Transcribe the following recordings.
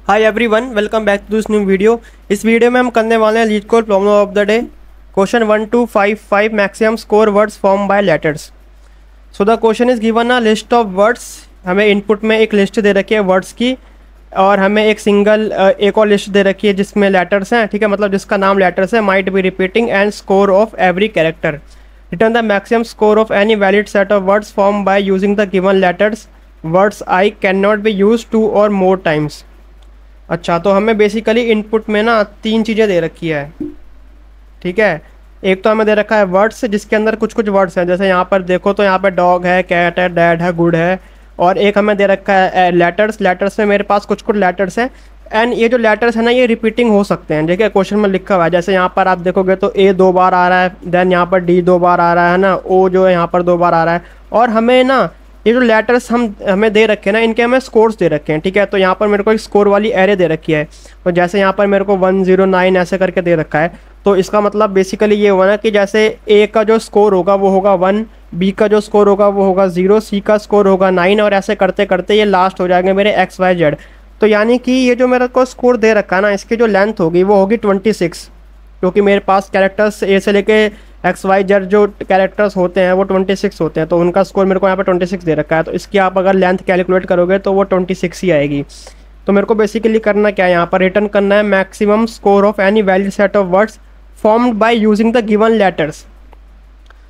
Hi everyone, welcome back to this new video. इस वीडियो में हम करने वाले हैं LeetCode problem of the day, question 1255 maximum score words form by letters. So the question is given a list of words. हमें input में एक लिस्ट दे रखी है वर्ड्स की, और हमें एक और लिस्ट दे रखी है जिसमें लेटर्स हैं, ठीक है, मतलब जिसका नाम लेटर्स है। Might be repeating and score of every character. Return the maximum score of any valid set of words form by using the given letters. Words I can not be use 2 और more times. अच्छा, तो हमें basically input में ना 3 चीज़ें दे रखी है, ठीक है। एक तो हमें दे रखा है वर्ड्स, जिसके अंदर कुछ कुछ वर्ड्स हैं, जैसे यहाँ पर देखो तो यहाँ पर डॉग है, कैट है, डैड है, गुड है। और एक हमें दे रखा है लेटर्स। लेटर्स में मेरे पास कुछ कुछ लेटर्स हैं, एंड ये जो लेटर्स है ना ये रिपीटिंग हो सकते हैं। देखिए क्वेश्चन में लिखा हुआ है, जैसे यहाँ पर आप देखोगे तो ए 2 बार आ रहा है, देन यहाँ पर डी 2 बार आ रहा है ना, ओ जो है यहाँ पर 2 बार आ रहा है। और हमें ना ये जो लेटर्स हमें दे रखे हैं ना, इनके हमें स्कोर्स दे रखे हैं, ठीक है। तो यहाँ पर मेरे को एक स्कोर वाली एरे दे रखी है, तो जैसे यहाँ पर मेरे को 109 ऐसे करके दे रखा है। तो इसका मतलब बेसिकली ये हुआ ना कि जैसे ए का जो स्कोर होगा वो होगा 1, बी का जो स्कोर होगा वो होगा 0, सी का स्कोर होगा 9, और ऐसे करते करते ये लास्ट हो जाएंगे मेरे XYZ। तो यानी कि ये जो मेरे को स्कोर दे रखा है ना, इसकी जो लेंथ होगी वो होगी 26, क्योंकि मेरे पास कैरेक्टर्स ए से लेके XYZ जो कैरेक्टर्स होते हैं वो 26 होते हैं। तो उनका स्कोर मेरे को यहाँ पर 26 दे रखा है, तो इसकी आप अगर लेंथ कैलकुलेट करोगे तो वो 26 ही आएगी। तो मेरे को बेसिकली करना क्या है, यहाँ पर रिटर्न करना है maximum score of any valid set of words formed by using the given letters.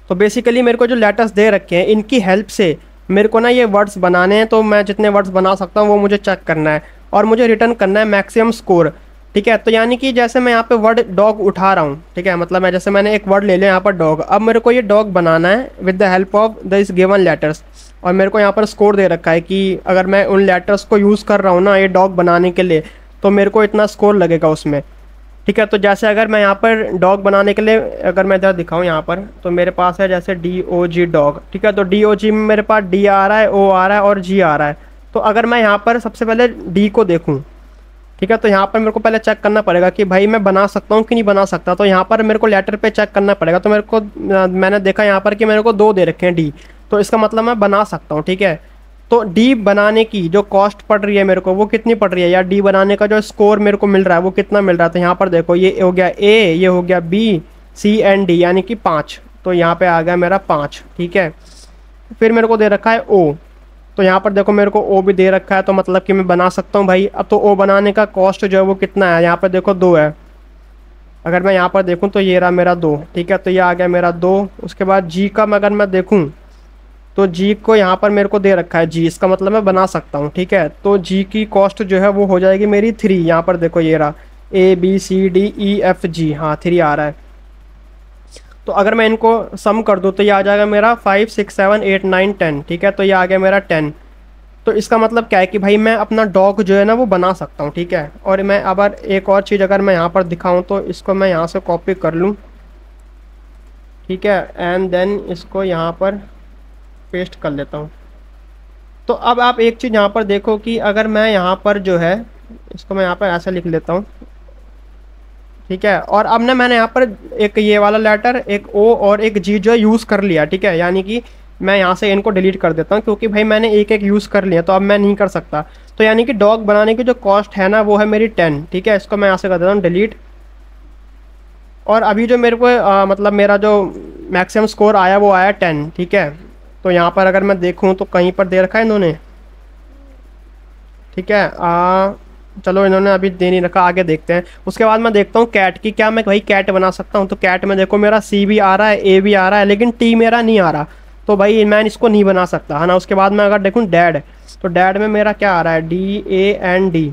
तो बेसिकली मेरे को जो लेटर्स दे रखे हैं इनकी हेल्प से मेरे को ना ये वर्ड्स बनाने हैं। तो मैं जितने वर्ड्स बना सकता हूँ वो मुझे चेक करना है, और मुझे रिटर्न करना है मैक्सिमम स्कोर, ठीक है। तो यानी कि जैसे मैं यहाँ पे वर्ड डॉग उठा रहा हूँ, ठीक है, मतलब मैंने एक वर्ड ले लिया यहाँ पर डॉग। अब मेरे को ये डॉग बनाना है with the help of this given letters, और मेरे को यहाँ पर स्कोर दे रखा है कि अगर मैं उन लेटर्स को यूज़ कर रहा हूँ ना ये डॉग बनाने के लिए, तो मेरे को इतना स्कोर लगेगा उसमें, ठीक है। तो जैसे अगर मैं यहाँ पर डॉग बनाने के लिए अगर मैं इधर दिखाऊँ यहाँ पर, तो मेरे पास है जैसे DOG डॉग, ठीक है। तो DOG में मेरे पास D आ रहा है, O आ रहा है और G आ रहा है। तो अगर मैं यहाँ पर सबसे पहले D को देखूँ, ठीक है, तो यहाँ पर मेरे को पहले चेक करना पड़ेगा कि भाई मैं बना सकता हूँ कि नहीं बना सकता। तो यहाँ पर मेरे को लेटर पे चेक करना पड़ेगा। तो मैंने देखा यहाँ पर कि मेरे को 2 दे रखे हैं D, तो इसका मतलब मैं बना सकता हूँ, ठीक है। तो D बनाने की जो कॉस्ट पड़ रही है मेरे को वो कितनी पड़ रही है, या D बनाने का जो स्कोर मेरे को मिल रहा है वो कितना मिल रहा है। तो यहाँ पर देखो ये हो गया A, ये हो गया B, C एंड D, यानी कि 5। तो यहाँ पर आ गया मेरा 5, ठीक है। फिर मेरे को दे रखा है O, तो यहाँ पर देखो मेरे को O भी दे रखा है, तो मतलब कि मैं बना सकता हूँ भाई। अब तो O बनाने का कॉस्ट जो है वो कितना है, यहाँ पर देखो 2 है। अगर मैं यहाँ पर देखूँ तो ये रहा मेरा 2, ठीक है। तो ये आ गया मेरा 2। उसके बाद G का अगर मैं देखूँ तो G को यहाँ पर मेरे को दे रखा है G, इसका मतलब मैं बना सकता हूँ, ठीक है। तो G की कॉस्ट जो है वो हो जाएगी मेरी 3। यहाँ पर देखो ये रहा ABCDEFG, हाँ 3 आ रहा है। तो अगर मैं इनको सम कर दूँ तो ये आ जाएगा मेरा 5 6 7 8 9 10, ठीक है। तो ये आ गया मेरा 10। तो इसका मतलब क्या है कि भाई मैं अपना डॉग जो है ना वो बना सकता हूँ, ठीक है। और मैं अगर एक और चीज़ अगर मैं यहाँ पर दिखाऊँ तो इसको मैं यहाँ से कॉपी कर लूँ, ठीक है, एंड देन इसको यहाँ पर पेस्ट कर लेता हूँ। तो अब आप एक चीज़ यहाँ पर देखो कि अगर मैं यहाँ पर जो है इसको मैं यहाँ पर ऐसे लिख लेता हूँ, ठीक है। और अब ना मैंने यहाँ पर एक ये वाला लेटर, एक O और एक G जो है यूज़ कर लिया, ठीक है। यानी कि मैं यहाँ से इनको डिलीट कर देता हूँ, क्योंकि भाई मैंने एक एक यूज़ कर लिया, तो अब मैं नहीं कर सकता। तो यानी कि डॉग बनाने की जो कॉस्ट है ना वो है मेरी 10, ठीक है। इसको मैं यहाँ से कर देता हूँ डिलीट। और अभी जो मेरे को मतलब मेरा जो मैक्सिमम स्कोर आया वो आया 10, ठीक है। तो यहाँ पर अगर मैं देखूँ तो कहीं पर दे रखा है इन्होंने, ठीक है। चलो इन्होंने अभी दे नहीं रखा, आगे देखते हैं। उसके बाद मैं देखता हूँ कैट की, क्या मैं भाई कैट बना सकता हूँ। तो कैट में देखो मेरा C भी आ रहा है, A भी आ रहा है, लेकिन T मेरा नहीं आ रहा। तो भाई मैं इसको नहीं बना सकता, है ना। उसके बाद मैं अगर देखूँ डैड, तो डैड में मेरा क्या आ रहा है DAND।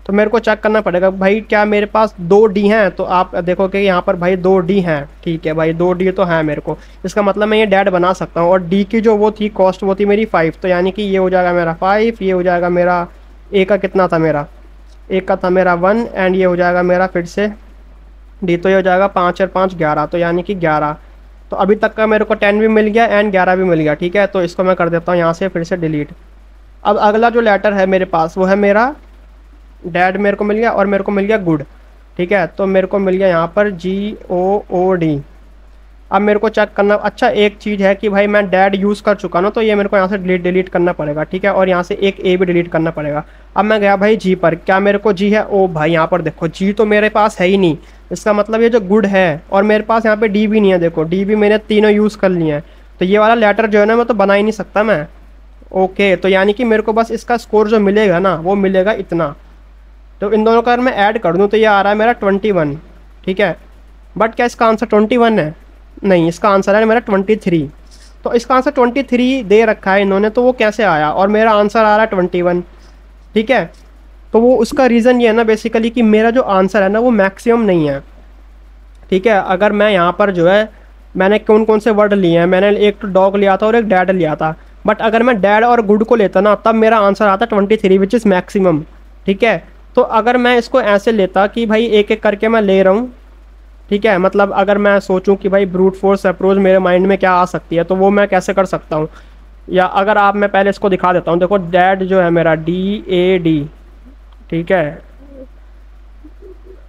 तो मेरे को चेक करना पड़ेगा भाई क्या मेरे पास 2 D हैं। तो आप देखो कि यहाँ पर भाई 2 D हैं, ठीक है भाई 2 D तो है मेरे को। इसका मतलब मैं ये डैड बना सकता हूँ। और D की जो वो थी कॉस्ट वो थी मेरी 5, तो यानी कि ये हो जाएगा मेरा 5, ये हो जाएगा मेरा A का कितना था मेरा, एक का था मेरा 1, एंड ये हो जाएगा मेरा फिर से D, तो ये हो जाएगा 5 और 5 11, तो यानी कि 11। तो अभी तक का मेरे को 10 भी मिल गया एंड 11 भी मिल गया, ठीक है। तो इसको मैं कर देता हूँ यहाँ से फिर से डिलीट। अब अगला जो लेटर है मेरे पास वो है मेरा डैड, मेरे को मिल गया, और मेरे को मिल गया गुड, ठीक है। तो मेरे को मिल गया यहाँ पर GOOD। अब मेरे को चेक करना, अच्छा एक चीज़ है कि भाई मैं डैड यूज़ कर चुका ना, तो ये मेरे को यहाँ से डिलीट करना पड़ेगा, ठीक है। और यहाँ से एक ए भी डिलीट करना पड़ेगा। अब मैं गया भाई जी पर, क्या मेरे को जी है? ओ भाई यहाँ पर देखो जी तो मेरे पास है ही नहीं, इसका मतलब ये जो गुड है, और मेरे पास यहाँ पे डी भी नहीं है। देखो डी भी मैंने तीनों यूज़ कर लिए हैं, तो ये वाला लेटर जो है ना मैं तो बना ही नहीं सकता मैं। ओके, तो यानी कि मेरे को बस इसका स्कोर जो मिलेगा ना वो मिलेगा इतना। तो इन दोनों का अगर मैं ऐड कर दूँ तो ये आ रहा है मेरा 21, ठीक है। बट क्या इसका आंसर 21 है? नहीं, इसका आंसर है मेरा 23। तो इसका आंसर 23 दे रखा है इन्होंने, तो वो कैसे आया? और मेरा आंसर आ रहा है 21, ठीक है। तो वो उसका रीज़न ये है ना बेसिकली कि मेरा जो आंसर है ना वो मैक्सिमम नहीं है, ठीक है। अगर मैं यहाँ पर जो है, मैंने कौन कौन से वर्ड लिए हैं, मैंने एक तो डॉग लिया था और एक डैड लिया था। बट अगर मैं डैड और गुड को लेता ना तब मेरा आंसर आता 23 विच इज़ मैक्सिमम, ठीक है। तो अगर मैं इसको ऐसे लेता कि भाई एक एक करके मैं ले रहा हूँ, ठीक है, मतलब अगर मैं सोचूं कि भाई ब्रूट फोर्स अप्रोच मेरे माइंड में क्या आ सकती है, तो वो मैं कैसे कर सकता हूँ? या अगर आप, मैं पहले इसको दिखा देता हूँ। देखो डैड जो है मेरा DAD, ठीक है।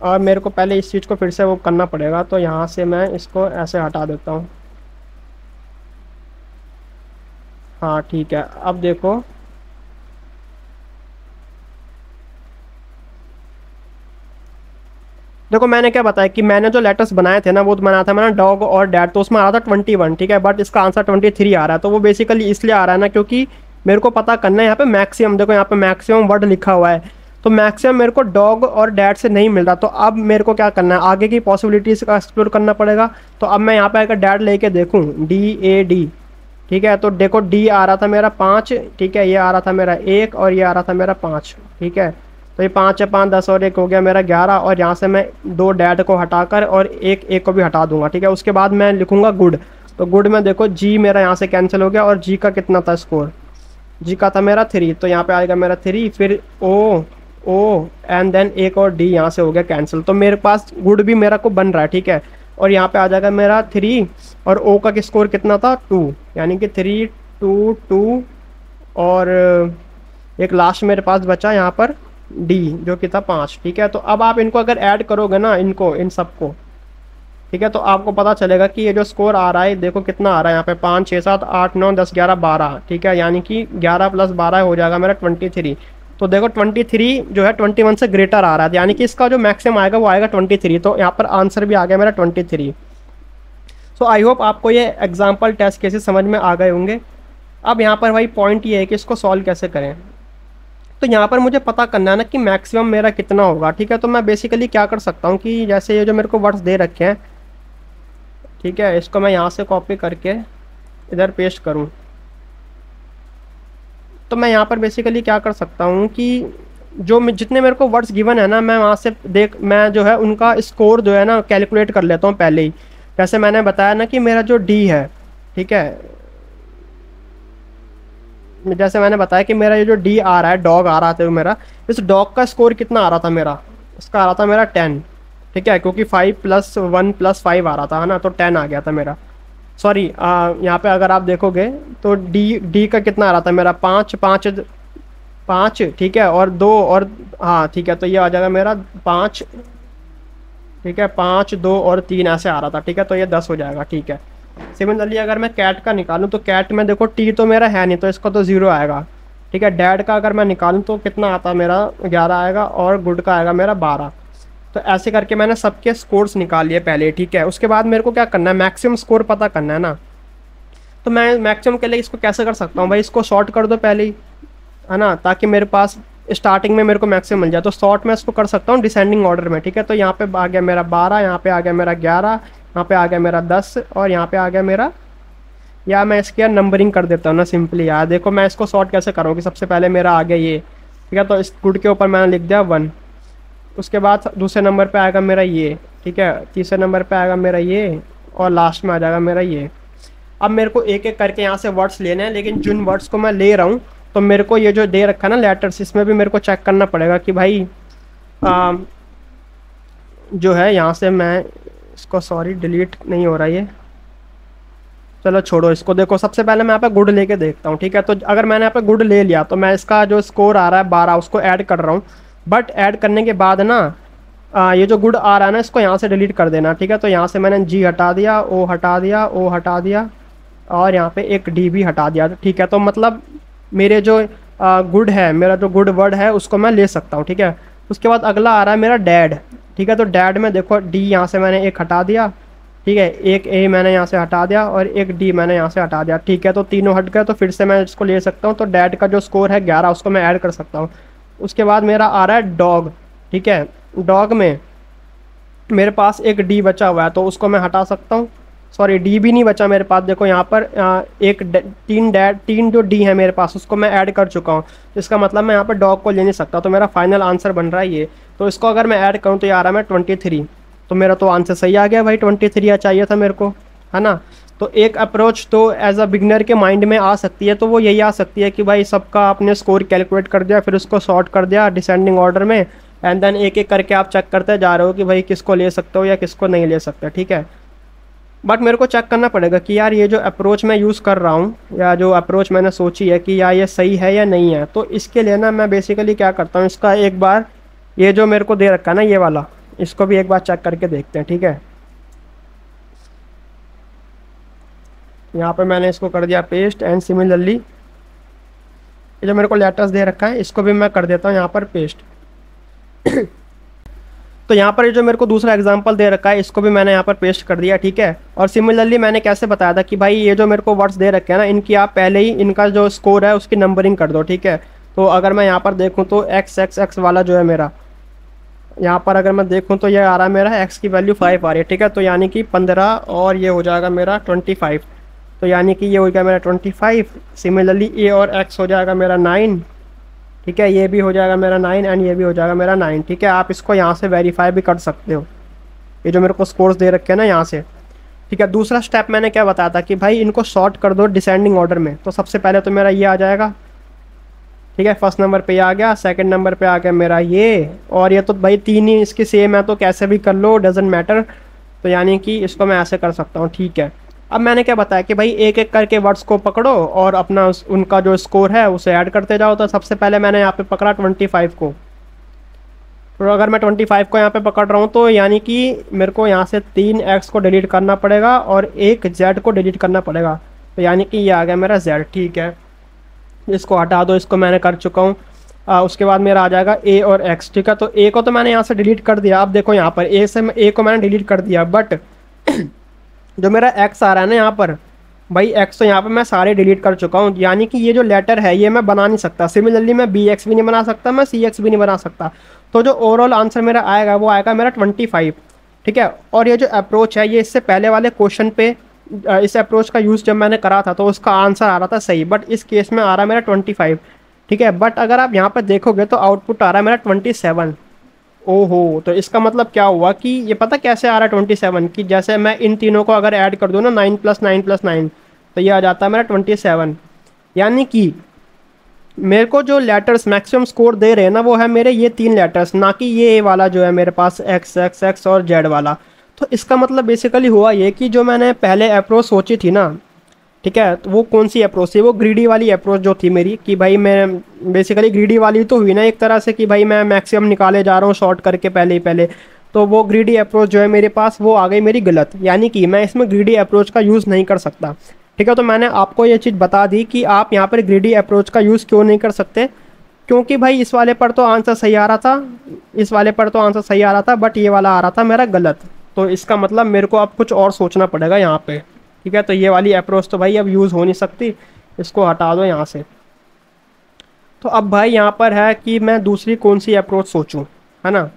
और मेरे को पहले इस चीज़ को फिर से वो करना पड़ेगा, तो यहाँ से मैं इसको ऐसे हटा देता हूँ। हाँ ठीक है, अब देखो देखो मैंने क्या बताया कि मैंने जो लेटर्स बनाए थे ना वो तो बनाया था मैंने डॉग और डैड, तो उसमें आ रहा था 21, ठीक है। बट इसका आंसर 23 आ रहा है। तो वो बेसिकली इसलिए आ रहा है ना क्योंकि मेरे को पता करना है यहाँ पे मैक्सिमम। देखो यहाँ पे मैक्सिमम वर्ड लिखा हुआ है, तो मैक्सिमम मेरे को डॉग और डैड से नहीं मिल रहा। तो अब मेरे को क्या करना है, आगे की पॉसिबिलिटीज़ का एक्सप्लोर करना पड़ेगा। तो अब मैं यहाँ पे अगर डैड लेके देखूँ DAD, ठीक है, तो देखो डी आ रहा था मेरा 5, ठीक है, ये आ रहा था मेरा 1 और ये आ रहा था मेरा 5, ठीक है। तो ये 5 है, 5 10 और 1 हो गया मेरा 11। और यहाँ से मैं 2 डैड को हटाकर और एक को भी हटा दूंगा, ठीक है। उसके बाद मैं लिखूंगा गुड। तो गुड में देखो जी मेरा यहाँ से कैंसिल हो गया, और जी का कितना था स्कोर? जी का था मेरा 3, तो यहाँ पे आएगा मेरा 3, फिर ओ एंड देन एक और डी यहाँ से हो गया कैंसिल। तो मेरे पास गुड भी मेरा को बन रहा है, ठीक है। और यहाँ पे आ जाएगा मेरा 3, और ओ का स्कोर कितना था? 2, यानी कि 3 2 2, और एक लास्ट मेरे पास बचा यहाँ पर डी जो कि था 5, ठीक है। तो अब आप इनको अगर ऐड करोगे ना, इनको इन सबको, ठीक है, तो आपको पता चलेगा कि ये जो स्कोर आ रहा है देखो कितना आ रहा है यहाँ पे 5 6 7 8 9 10 11 12, ठीक है। यानी कि 11 + 12 हो जाएगा मेरा 23। तो देखो 23 जो है 21 से ग्रेटर आ रहा है, यानी कि इसका जो मैक्सिमम आएगा वो आएगा 23। तो यहाँ पर आंसर भी आ गया मेरा 23। सो आई होप आपको ये एग्जाम्पल टेस्ट केसेस समझ में आ गए होंगे। अब यहाँ पर भाई पॉइंट ये है कि इसको सॉल्व कैसे करें। तो यहाँ पर मुझे पता करना है ना कि मैक्सिमम मेरा कितना होगा, ठीक है। तो मैं बेसिकली क्या कर सकता हूँ कि जैसे ये जो मेरे को वर्ड्स दे रखे हैं, ठीक है, इसको मैं यहाँ से कॉपी करके इधर पेस्ट करूँ। तो मैं यहाँ पर बेसिकली क्या कर सकता हूँ कि जो जितने मेरे को वर्ड्स गिवन है ना, मैं वहाँ से मैं जो है उनका स्कोर जो है ना कैलकुलेट कर लेता हूँ पहले ही। जैसे मैंने बताया ना कि मेरा जो डी है, ठीक है, जैसे मैंने बताया कि मेरा ये जो डी आ रहा है, डॉग आ रहा था मेरा, इस डॉग का स्कोर कितना आ रहा था मेरा? इसका आ रहा था मेरा 10, ठीक है, क्योंकि 5 + 1 + 5 आ रहा था, है ना। तो 10 आ गया था मेरा। सॉरी, यहाँ पे अगर आप देखोगे तो डी का कितना आ रहा था मेरा? 5 5 5, ठीक है, और 2 और, हाँ ठीक है, तो ये आ जाएगा मेरा 5, ठीक है, 5 2 और 3 ऐसे आ रहा था, ठीक है। तो ये 10 हो जाएगा, ठीक है। सिमिलरली अगर मैं कैट का निकालूं तो कैट में देखो टी तो मेरा है नहीं, तो इसका तो 0 आएगा, ठीक है। डैड का अगर मैं निकालूं तो कितना आता मेरा? 11 आएगा, और गुड का आएगा मेरा 12। तो ऐसे करके मैंने सबके स्कोर्स निकाल लिए पहले, ठीक है। उसके बाद मेरे को क्या करना है, मैक्सिमम स्कोर पता करना है ना। तो मैं मैक्सिमम के लिए इसको कैसे कर सकता हूँ भाई? इसको शॉर्ट कर दो पहले ही, है ना, ताकि मेरे पास स्टार्टिंग में मेरे को मैक्सिमम मिल जाए। तो शॉर्ट में इसको कर सकता हूँ डिसेंडिंग ऑर्डर में, ठीक है। तो यहाँ पे आ गया मेरा 12, यहाँ पे आ गया मेरा 11, यहाँ पे आ गया मेरा 10, और यहाँ पे आ गया मेरा, या मैं इसकी यार नंबरिंग कर देता हूँ ना सिंपली। यार देखो मैं इसको शॉर्ट कैसे करूँ कि सबसे पहले मेरा आ गया ये, ठीक है। तो इस गुड के ऊपर मैंने लिख दिया 1, उसके बाद दूसरे नंबर पे आएगा मेरा ये, ठीक है, तीसरे नंबर पे आएगा मेरा ये, और लास्ट में आ जाएगा मेरा ये। अब मेरे को एक एक करके यहाँ से वर्ड्स लेने हैं, लेकिन जिन वर्ड्स को मैं ले रहा हूँ तो मेरे को ये जो दे रखा है ना लेटर्स, इसमें भी मेरे को चेक करना पड़ेगा कि भाई जो है यहाँ से मैं इसको, सॉरी डिलीट नहीं हो रहा ये, चलो छोड़ो इसको। देखो सबसे पहले मैं यहाँ पे गुड लेके देखता हूँ, ठीक है। तो अगर मैंने यहाँ पे गुड ले लिया तो मैं इसका जो स्कोर आ रहा है 12 उसको ऐड कर रहा हूँ। बट ऐड करने के बाद ना ये जो गुड आ रहा है ना इसको यहाँ से डिलीट कर देना, ठीक है। तो यहाँ से मैंने जी हटा दिया, ओ हटा दिया, ओ हटा दिया, और यहाँ पे एक डी भी हटा दिया, ठीक है। तो मतलब मेरे जो गुड है, मेरा जो गुड वर्ड है उसको मैं ले सकता हूँ, ठीक है। उसके बाद अगला आ रहा है मेरा डैड, ठीक है। तो डैड में देखो डी यहाँ से मैंने एक हटा दिया, ठीक है, एक ए मैंने यहाँ से हटा दिया और एक डी मैंने यहाँ से हटा दिया, ठीक है। तो तीनों हट गए, तो फिर से मैं इसको ले सकता हूँ। तो डैड का जो स्कोर है 11, उसको मैं ऐड कर सकता हूँ। उसके बाद मेरा आ रहा है डॉग, ठीक है। डॉग में मेरे पास एक डी बचा हुआ है, तो उसको मैं हटा सकता हूँ। सॉरी, डी भी नहीं बचा मेरे पास, देखो यहाँ पर तीन जो डी है मेरे पास उसको मैं ऐड कर चुका हूँ। इसका मतलब मैं यहाँ पर डॉग को ले नहीं सकता, तो मेरा फाइनल आंसर बन रहा है ये। तो इसको अगर मैं ऐड करूँ तो ये आ रहा है मैं 23। तो मेरा तो आंसर सही आ गया भाई, 23 चाहिए था मेरे को, है ना। तो एक अप्रोच तो एज अ बिगनर के माइंड में आ सकती है, तो वो यही आ सकती है कि भाई सबका आपने स्कोर कैलकुलेट कर दिया, फिर उसको सॉर्ट कर दिया डिसेंडिंग ऑर्डर में, एंड देन एक एक करके आप चेक करते जा रहे हो कि भाई किसको ले सकते हो या किसको नहीं ले सकते, ठीक है। बट मेरे को चेक करना पड़ेगा कि यार ये जो अप्रोच मैं यूज़ कर रहा हूँ या जो अप्रोच मैंने सोची है कि यार ये सही है या नहीं है। तो इसके लिए ना मैं बेसिकली क्या करता हूँ, इसका एक बार ये जो मेरे को दे रखा है ना ये वाला, इसको भी एक बार चेक करके देखते हैं, ठीक है। यहाँ पे मैंने इसको कर दिया पेस्ट, एंड सिमिलरली ये जो मेरे को लेटर्स दे रखा है इसको भी मैं कर देता हूँ यहाँ पर पेस्ट। तो यहाँ पर ये जो मेरे को दूसरा एग्जांपल दे रखा है इसको भी मैंने यहाँ पर पेस्ट कर दिया, ठीक है। और सिमिलरली मैंने कैसे बताया था कि भाई ये जो मेरे को वर्ड्स दे रखे हैं ना, इनकी आप पहले ही इनका जो स्कोर है उसकी नंबरिंग कर दो, ठीक है। तो अगर मैं यहाँ पर देखूँ तो एक्स एक्स एक्स वाला जो है मेरा, यहाँ पर अगर मैं देखूँ तो ये आ रहा है मेरा एक्स की वैल्यू 5 आ रही है, ठीक है। तो यानी कि 15 और ये हो जाएगा मेरा 25, तो यानी कि ये हो गया मेरा 25। सिमिलरली ए और एक्स हो जाएगा मेरा 9, ठीक है। ये भी हो जाएगा मेरा 9 एंड ये भी हो जाएगा मेरा 9, ठीक है। आप इसको यहाँ से वेरीफाई भी कर सकते हो, ये जो मेरे को स्कोर्स दे रखे हैं ना यहाँ से, ठीक है। दूसरा स्टेप मैंने क्या बताया था कि भाई इनको सॉर्ट कर दो डिसेंडिंग ऑर्डर में। तो सबसे पहले तो मेरा ये आ जाएगा, ठीक है, फर्स्ट नंबर पे ये आ गया, सेकंड नंबर पे आ गया मेरा ये, और ये तो भाई तीन ही इसके सेम है तो कैसे भी कर लो, डजेंट मैटर। तो यानी कि इसको मैं ऐसे कर सकता हूँ, ठीक है। अब मैंने क्या बताया कि भाई एक एक करके वर्ड्स को पकड़ो और अपना उनका जो स्कोर है उसे ऐड करते जाओ। तो सबसे पहले मैंने यहाँ पे पकड़ा 25 को, तो अगर मैं 25 को यहाँ पे पकड़ रहा हूँ तो यानी कि मेरे को यहाँ से 3 एक्स को डिलीट करना पड़ेगा और एक जेड को डिलीट करना पड़ेगा। तो यानी कि ये आ गया मेरा जेड, ठीक है। इसको हटा दो, इसको मैंने कर चुका हूँ। उसके बाद मेरा आ जाएगा ए और एक्स, ठीक है। तो ए को तो मैंने यहाँ से डिलीट कर दिया। अब देखो यहाँ पर ए को मैंने डिलीट कर दिया, बट जो मेरा एक्स आ रहा है ना यहाँ पर, भाई एक्स तो यहाँ पर मैं सारे डिलीट कर चुका हूँ, यानी कि ये जो लेटर है ये मैं बना नहीं सकता। सिमिलरली मैं बी एक्स भी नहीं बना सकता, मैं सी एक्स भी नहीं बना सकता। तो जो ओवरऑल आंसर मेरा आएगा वो आएगा मेरा 25, ठीक है। और ये जो अप्रोच है ये इससे पहले वाले क्वेश्चन पे इस अप्रोच का यूज़ जब मैंने करा था तो उसका आंसर आ रहा था सही, बट इस केस में आ रहा है मेरा 25, ठीक है। बट अगर आप यहाँ पर देखोगे तो आउटपुट आ रहा है मेरा 27। ओहो, तो इसका मतलब क्या हुआ कि ये पता कैसे आ रहा है 27, कि जैसे मैं इन तीनों को अगर ऐड कर दूँ ना 9 + 9 + 9 तो ये आ जाता है मेरा 27। यानी कि मेरे को जो लेटर्स मैक्सिमम स्कोर दे रहे हैं ना वो है मेरे ये 3 लेटर्स, ना कि ये वाला जो है मेरे पास एक्स एक्स एक्स और जेड वाला। तो इसका मतलब बेसिकली हुआ ये कि जो मैंने पहले अप्रोच सोची थी ना, ठीक है, तो वो कौन सी अप्रोच थी, वो ग्रीडी वाली अप्रोच जो थी मेरी, कि भाई मैं बेसिकली ग्रीडी वाली तो हुई ना एक तरह से, कि भाई मैं मैक्सिमम निकाले जा रहा हूँ शॉर्ट करके पहले ही पहले। तो वो ग्रीडी अप्रोच जो है मेरे पास वो आ गई मेरी गलत, यानी कि मैं इसमें ग्रीडी अप्रोच का यूज़ नहीं कर सकता, ठीक है। तो मैंने आपको ये चीज़ बता दी कि आप यहाँ पर ग्रीडी अप्रोच का यूज़ क्यों नहीं कर सकते, क्योंकि भाई इस वाले पर तो आंसर सही आ रहा था, इस वाले पर तो आंसर सही आ रहा था, बट ये वाला आ रहा था मेरा गलत। तो इसका मतलब मेरे को अब कुछ और सोचना पड़ेगा यहाँ पे, ठीक है। तो ये वाली अप्रोच तो भाई अब यूज़ हो नहीं सकती, इसको हटा दो यहाँ से। तो अब भाई यहाँ पर है कि मैं दूसरी कौन सी अप्रोच सोचूं, है ना।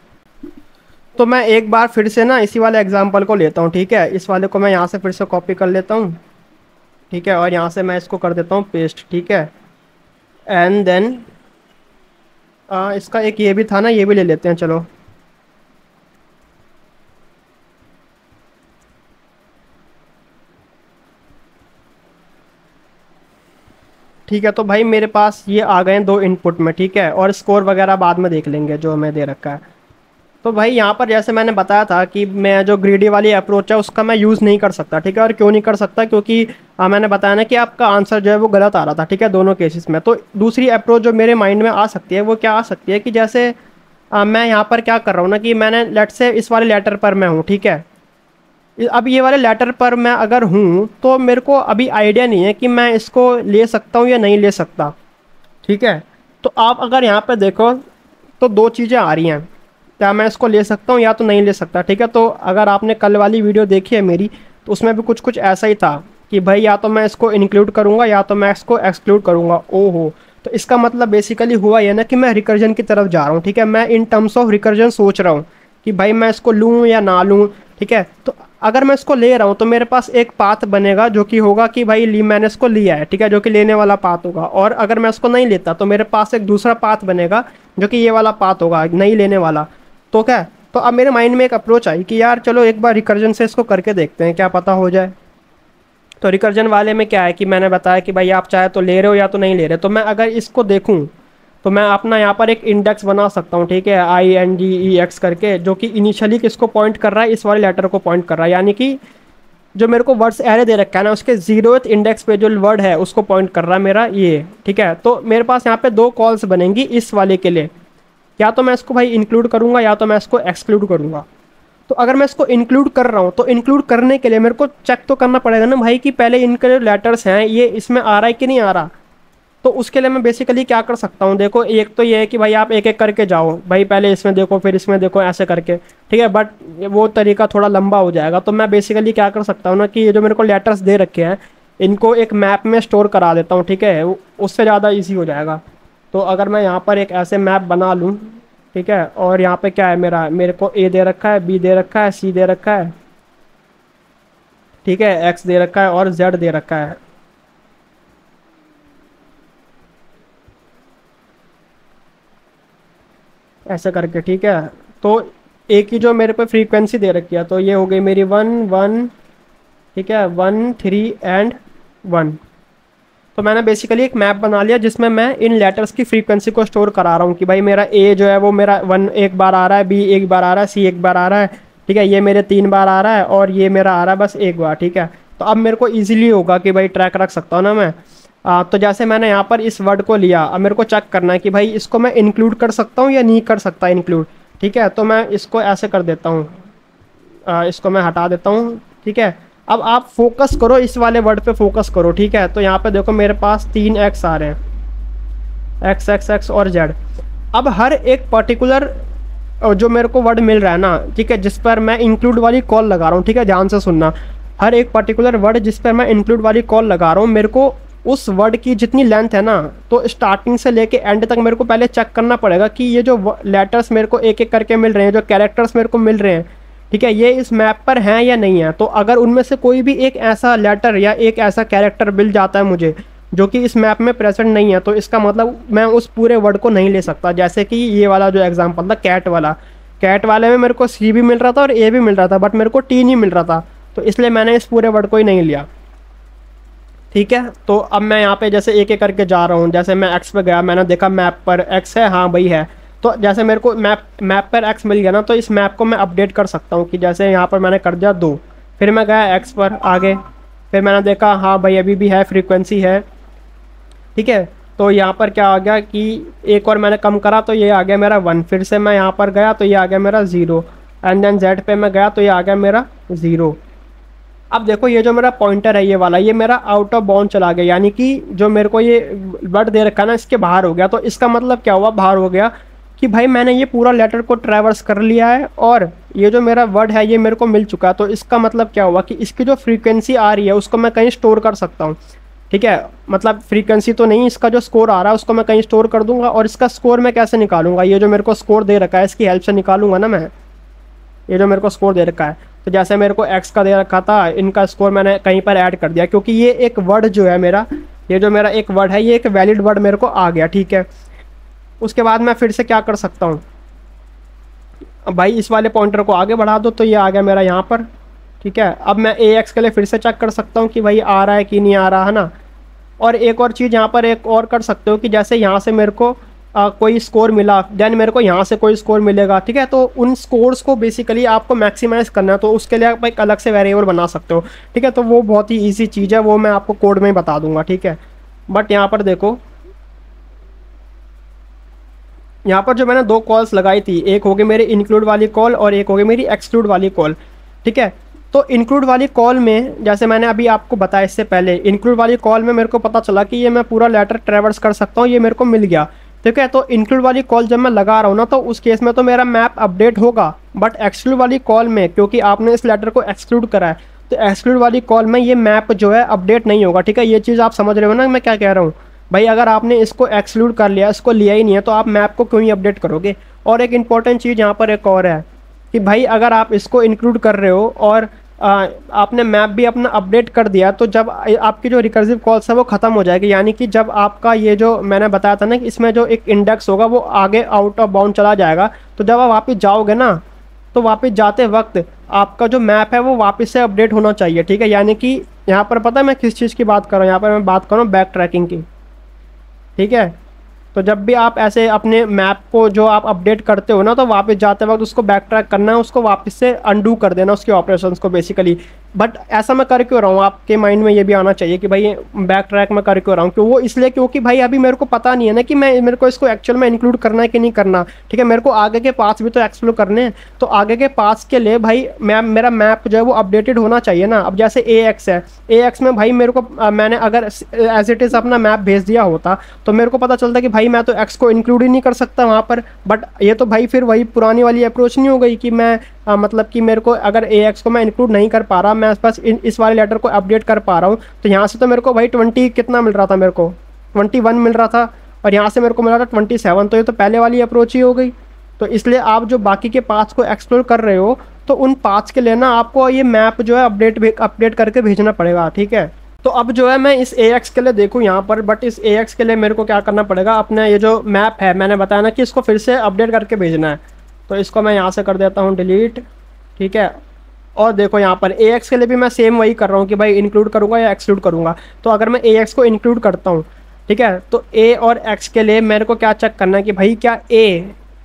तो मैं एक बार फिर से ना इसी वाले एग्जांपल को लेता हूँ, ठीक है। इस वाले को मैं यहाँ से फिर से कॉपी कर लेता हूँ, ठीक है, और यहाँ से मैं इसको कर देता हूँ पेस्ट, ठीक है। एंड देन इसका एक ये भी था ना, ये भी ले लेते हैं, चलो। ठीक है, तो भाई मेरे पास ये आ गए हैं 2 इनपुट में, ठीक है, और स्कोर वगैरह बाद में देख लेंगे जो हमें दे रखा है। तो भाई यहाँ पर जैसे मैंने बताया था कि मैं जो ग्रीडी वाली अप्रोच है उसका मैं यूज़ नहीं कर सकता, ठीक है। और क्यों नहीं कर सकता, क्योंकि मैंने बताया ना कि आपका आंसर जो है वो गलत आ रहा था, ठीक है, दोनों केसेस में। तो दूसरी अप्रोच जो मेरे माइंड में आ सकती है वो क्या आ सकती है कि जैसे मैं यहाँ पर क्या कर रहा हूँ ना कि मैंने लेट से इस वाले लेटर पर मैं हूँ, ठीक है। अब ये वाले लेटर पर मैं अगर हूँ तो मेरे को अभी आइडिया नहीं है कि मैं इसको ले सकता हूँ या नहीं ले सकता, ठीक है। तो आप अगर यहाँ पे देखो तो दो चीज़ें आ रही हैं, क्या मैं इसको ले सकता हूँ या तो नहीं ले सकता, ठीक है। तो अगर आपने कल वाली वीडियो देखी है मेरी तो उसमें भी कुछ कुछ ऐसा ही था कि भाई या तो मैं इसको इंक्लूड करूँगा या तो मैं इसको एक्सक्लूड करूँगा। ओहो, तो इसका मतलब बेसिकली हुआ ये ना कि मैं रिकर्जन की तरफ जा रहा हूँ, ठीक है। मैं इन टर्म्स ऑफ रिकर्जन सोच रहा हूँ कि भाई मैं इसको लूँ या ना लूँ, ठीक है। तो अगर मैं इसको ले रहा हूँ तो मेरे पास एक पाथ बनेगा जो कि होगा कि भाई मैंने इसको लिया है, ठीक है, जो कि लेने वाला पाथ होगा। और अगर मैं इसको नहीं लेता तो मेरे पास एक दूसरा पाथ बनेगा जो कि ये वाला पाथ होगा, नहीं लेने वाला। तो क्या, तो अब मेरे माइंड में एक अप्रोच आई कि यार चलो एक बार रिकर्जन से इसको करके देखते हैं, क्या पता हो जाए। तो रिकर्जन वाले में क्या है कि मैंने बताया कि भाई आप चाहे तो ले रहे हो या तो नहीं ले रहे। तो मैं अगर इसको देखूं तो मैं अपना यहाँ पर एक इंडेक्स बना सकता हूँ, ठीक है, INDEX करके, जो कि इनिशियली किसको पॉइंट कर रहा है, इस वाले लेटर को पॉइंट कर रहा है। यानी कि जो मेरे को वर्ड्स एरे दे रखा है ना उसके 0th इंडेक्स पे जो वर्ड है उसको पॉइंट कर रहा है मेरा ये, ठीक है। तो मेरे पास यहाँ पे दो कॉल्स बनेंगी इस वाले के लिए, या तो मैं इसको भाई इंक्लूड करूँगा या तो मैं इसको एक्सक्लूड करूँगा। तो अगर मैं इसको इंक्लूड कर रहा हूँ तो इंक्लूड करने के लिए मेरे को चेक तो करना पड़ेगा ना भाई कि पहले इनके जो लेटर्स हैं ये इसमें आ रहा है कि नहीं आ रहा। तो उसके लिए मैं बेसिकली क्या कर सकता हूँ, देखो एक तो ये है कि भाई आप एक एक करके जाओ, भाई पहले इसमें देखो फिर इसमें देखो, ऐसे करके, ठीक है। बट वो तरीका थोड़ा लंबा हो जाएगा। तो मैं बेसिकली क्या कर सकता हूँ ना कि ये जो मेरे को लेटर्स दे रखे हैं इनको एक मैप में स्टोर करा देता हूँ, ठीक है, उससे ज़्यादा ईजी हो जाएगा। तो अगर मैं यहाँ पर एक ऐसे मैप बना लूँ, ठीक है, और यहाँ पे क्या है मेरे को A दे रखा है, B दे रखा है, C दे रखा है, ठीक है, X दे रखा है और Z दे रखा है। ऐसे करके, ठीक है। तो एक ही जो मेरे पे फ्रीक्वेंसी दे रखी है तो ये हो गई मेरी 1 1, ठीक है, 1 3 एंड 1। तो मैंने बेसिकली एक मैप बना लिया जिसमें मैं इन लेटर्स की फ्रीक्वेंसी को स्टोर करा रहा हूँ कि भाई मेरा A जो है वो मेरा 1 एक बार आ रहा है, B एक बार आ रहा है, C एक बार आ रहा है, ठीक है, ये मेरे 3 बार आ रहा है और ये मेरा आ रहा है बस एक बार, ठीक है। तो अब मेरे को ईजिली होगा कि भाई ट्रैक रख सकता हूँ ना मैं। तो जैसे मैंने यहाँ पर इस वर्ड को लिया, अब मेरे को चेक करना है कि भाई इसको मैं इंक्लूड कर सकता हूँ या नहीं कर सकता इंक्लूड, ठीक है। तो मैं इसको ऐसे कर देता हूँ, इसको मैं हटा देता हूँ, ठीक है। अब आप फोकस करो, इस वाले वर्ड पे फोकस करो, ठीक है। तो यहाँ पे देखो मेरे पास 3 X आ रहे हैं, X X X और Z। अब हर एक पर्टिकुलर जो मेरे को वर्ड मिल रहा है ना, ठीक है, जिस पर मैं इंक्लूड वाली कॉल लगा रहा हूँ, ठीक है, ध्यान से सुनना। हर एक पर्टिकुलर वर्ड जिस पर मैं इंक्लूड वाली कॉल लगा रहा हूँ, मेरे को उस वर्ड की जितनी लेंथ है ना, तो स्टार्टिंग से लेके एंड तक मेरे को पहले चेक करना पड़ेगा कि ये जो लेटर्स मेरे को एक एक करके मिल रहे हैं, जो कैरेक्टर्स मेरे को मिल रहे हैं, ठीक है, ये इस मैप पर हैं या नहीं है। तो अगर उनमें से कोई भी एक ऐसा लेटर या एक ऐसा कैरेक्टर मिल जाता है मुझे जो कि इस मैप में प्रेजेंट नहीं है, तो इसका मतलब मैं उस पूरे वर्ड को नहीं ले सकता। जैसे कि ये वाला जो एग्जांपल था कैट वाला, कैट वाले में मेरे को C भी मिल रहा था और A भी मिल रहा था, बट मेरे को T नहीं मिल रहा था, तो इसलिए मैंने इस पूरे वर्ड को ही नहीं लिया, ठीक है। तो अब मैं यहाँ पे जैसे एक एक करके जा रहा हूँ, जैसे मैं X पे गया, मैंने देखा मैप पर X है, हाँ भाई है। तो जैसे मेरे को मैप पर X मिल गया ना, तो इस मैप को मैं अपडेट कर सकता हूँ कि जैसे यहाँ पर मैंने कर दिया 2, फिर मैं गया X पर आगे, फिर मैंने देखा हाँ भाई अभी भी है, फ्रीक्वेंसी है, ठीक है। तो यहाँ पर क्या आ गया कि एक और मैंने कम करा तो ये आ गया मेरा 1, फिर से मैं यहाँ पर गया तो ये आ गया मेरा 0, एंड देन Z पे मैं गया तो ये आ गया मेरा 0। अब देखो ये जो मेरा पॉइंटर है ये वाला, ये मेरा आउट ऑफ बाउंड चला गया, यानी कि जो मेरे को ये वर्ड दे रखा है ना इसके बाहर हो गया। तो इसका मतलब क्या हुआ, बाहर हो गया कि भाई मैंने ये पूरा लेटर को ट्रैवर्स कर लिया है और ये जो मेरा वर्ड है ये मेरे को मिल चुका है। तो इसका मतलब क्या हुआ कि इसकी जो फ्रीक्वेंसी आ रही है उसको मैं कहीं स्टोर कर सकता हूँ, ठीक है। मतलब फ्रीक्वेंसी तो नहीं, इसका जो स्कोर आ रहा है उसको मैं कहीं स्टोर कर दूंगा। और इसका स्कोर मैं कैसे निकालूंगा, ये जो मेरे को स्कोर दे रखा है इसकी हेल्प से निकालूंगा ना मैं, ये जो मेरे को स्कोर दे रखा है। तो जैसे मेरे को X का दे रखा था, इनका स्कोर मैंने कहीं पर ऐड कर दिया, क्योंकि ये एक वर्ड जो है मेरा, ये जो मेरा एक वर्ड है ये एक वैलिड वर्ड मेरे को आ गया, ठीक है। उसके बाद मैं फिर से क्या कर सकता हूँ, भाई इस वाले पॉइंटर को आगे बढ़ा दो तो ये आ गया मेरा यहाँ पर, ठीक है। अब मैं AX के लिए फिर से चेक कर सकता हूँ कि भाई आ रहा है कि नहीं आ रहा है ना। और एक और चीज़ यहाँ पर एक और कर सकते हो कि जैसे यहाँ से मेरे को कोई स्कोर मिला, देन मेरे को यहाँ से कोई स्कोर मिलेगा, ठीक है। तो उन स्कोर्स को बेसिकली आपको मैक्सिमाइज करना है, तो उसके लिए आप एक अलग से वेरिएबल बना सकते हो, ठीक है। तो वो बहुत ही ईजी चीज़ है, वो मैं आपको कोड में ही बता दूंगा, ठीक है। बट यहाँ पर देखो यहाँ पर जो मैंने दो कॉल्स लगाई थी, एक होगी मेरी इंक्लूड वाली कॉल और एक होगी मेरी एक्सक्लूड वाली कॉल, ठीक है। तो इंक्लूड वाली कॉल में जैसे मैंने अभी आपको बताया इससे पहले, इंक्लूड वाली कॉल में मेरे को पता चला कि ये मैं पूरा लेटर ट्रेवर्स कर सकता हूँ, ये मेरे को मिल गया, ठीक है। तो इंक्लूड वाली कॉल जब मैं लगा रहा हूँ ना, तो उस केस में तो मेरा मैप अपडेट होगा, बट एक्सक्लूड वाली कॉल में क्योंकि आपने इस लेटर को एक्सक्लूड करा है, तो एक्सक्लूड वाली कॉल में ये मैप जो है अपडेट नहीं होगा, ठीक है। ये चीज़ आप समझ रहे हो ना मैं क्या कह रहा हूँ भाई। अगर आपने इसको एक्सक्लूड कर लिया, इसको लिया ही नहीं है, तो आप मैप को क्यों ही अपडेट करोगे। और एक इंपॉर्टेंट चीज़ यहाँ पर एक और है कि भाई अगर आप इसको इंक्लूड कर रहे हो और आपने मैप भी अपना अपडेट कर दिया, तो जब आपकी जो रिकर्सिव कॉल्स है वो ख़त्म हो जाएगी। यानी कि जब आपका ये जो मैंने बताया था ना कि इसमें जो एक इंडेक्स होगा वो आगे आउट ऑफ बाउंड चला जाएगा, तो जब आप वापस जाओगे ना, तो वापस जाते वक्त आपका जो मैप है वो वापस से अपडेट होना चाहिए, ठीक है। यानी कि यहाँ पर पता है मैं किस चीज़ की बात कर रहा हूँ, यहाँ पर मैं बात कर रहा हूँ बैक ट्रैकिंग की, ठीक है। तो जब भी आप ऐसे अपने मैप को जो आप अपडेट करते हो ना, तो वापस जाते वक्त उसको बैक ट्रैक करना है, उसको वापस से अंडू कर देना उसके ऑपरेशंस को बेसिकली। बट ऐसा मैं कर क्यों रहा हूँ, आपके माइंड में ये भी आना चाहिए कि भाई बैक ट्रैक में कर क्यों रहा हूँ, क्यों वो इसलिए क्योंकि भाई अभी मेरे को पता नहीं है ना कि मेरे को इसको एक्चुअल में इंक्लूड करना है कि नहीं करना, ठीक है। मेरे को आगे के पास भी तो एक्सप्लोर करने हैं, तो आगे के पास के लिए भाई मेरा मैप जो है वो अपडेटेड होना चाहिए ना। अब जैसे AX है, AX में भाई मेरे को मैंने अगर एज इट इज़ अपना मैप भेज दिया होता, तो मेरे को पता चलता कि भाई मैं तो एक्स को इंक्लूड ही नहीं कर सकता वहाँ पर। बट ये तो भाई फिर वही पुरानी वाली अप्रोच नहीं हो गई कि मैं मतलब कि मेरे को अगर AX को मैं इंक्लूड नहीं कर पा रहा, मैं बस इस वाले लेटर को अपडेट कर पा रहा हूँ, तो यहाँ से तो मेरे को भाई 20 कितना मिल रहा था, मेरे को 21 मिल रहा था, और यहाँ से मेरे को मिल रहा था 27। तो ये तो पहले वाली अप्रोच ही हो गई। तो इसलिए आप जो बाकी के पाथ्स को एक्सप्लोर कर रहे हो, तो उन पाथ्स के लिए ना आपको ये मैप जो है अपडेट करके भेजना पड़ेगा, ठीक है। तो अब जो है मैं इस AX के लिए देखूँ यहाँ पर, बट इस AX के लिए मेरे को क्या करना पड़ेगा, अपना ये जो मैप है मैंने बताया ना कि इसको फिर से अपडेट करके भेजना है। तो इसको मैं यहाँ से कर देता हूँ डिलीट, ठीक है। और देखो यहाँ पर AX के लिए भी मैं सेम वही कर रहा हूँ कि भाई इंक्लूड करूँगा या एक्सक्लूड करूँगा। तो अगर मैं AX को इंक्लूड करता हूँ, ठीक है, तो A और X के लिए मेरे को क्या चेक करना है कि भाई क्या A